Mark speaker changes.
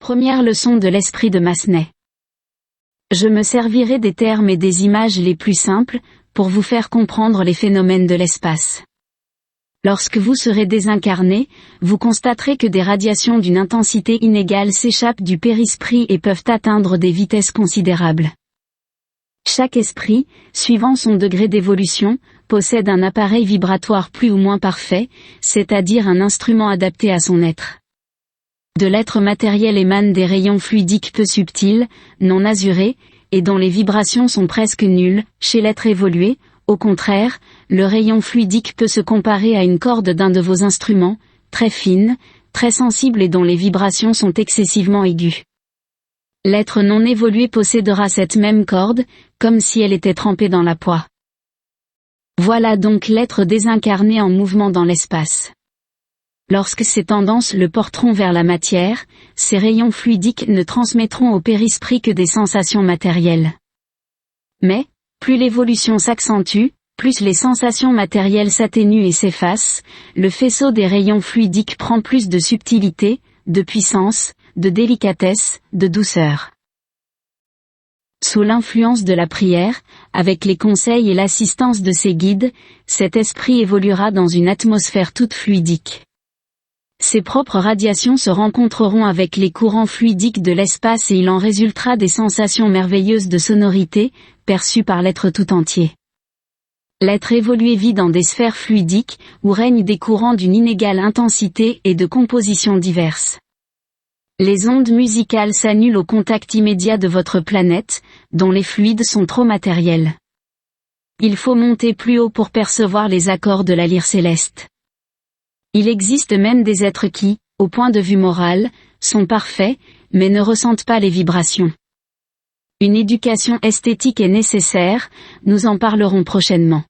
Speaker 1: Première leçon de l'esprit de Massenet. Je me servirai des termes et des images les plus simples, pour vous faire comprendre les phénomènes de l'espace. Lorsque vous serez désincarné, vous constaterez que des radiations d'une intensité inégale s'échappent du périsprit et peuvent atteindre des vitesses considérables. Chaque esprit, suivant son degré d'évolution, possède un appareil vibratoire plus ou moins parfait, c'est-à-dire un instrument adapté à son être. De l'être matériel émanent des rayons fluidiques peu subtils, non azurés, et dont les vibrations sont presque nulles. Chez l'être évolué, au contraire, le rayon fluidique peut se comparer à une corde d'un de vos instruments, très fine, très sensible et dont les vibrations sont excessivement aiguës. L'être non évolué possédera cette même corde, comme si elle était trempée dans la poix. Voilà donc l'être désincarné en mouvement dans l'espace. Lorsque ces tendances le porteront vers la matière, ces rayons fluidiques ne transmettront au périsprit que des sensations matérielles. Mais, plus l'évolution s'accentue, plus les sensations matérielles s'atténuent et s'effacent, le faisceau des rayons fluidiques prend plus de subtilité, de puissance, de délicatesse, de douceur. Sous l'influence de la prière, avec les conseils et l'assistance de ses guides, cet esprit évoluera dans une atmosphère toute fluidique. Ses propres radiations se rencontreront avec les courants fluidiques de l'espace et il en résultera des sensations merveilleuses de sonorité, perçues par l'être tout entier. L'être évolué vit dans des sphères fluidiques, où règnent des courants d'une inégale intensité et de compositions diverses. Les ondes musicales s'annulent au contact immédiat de votre planète, dont les fluides sont trop matériels. Il faut monter plus haut pour percevoir les accords de la lyre céleste. Il existe même des êtres qui, au point de vue moral, sont parfaits, mais ne ressentent pas les vibrations. Une éducation esthétique est nécessaire, nous en parlerons prochainement.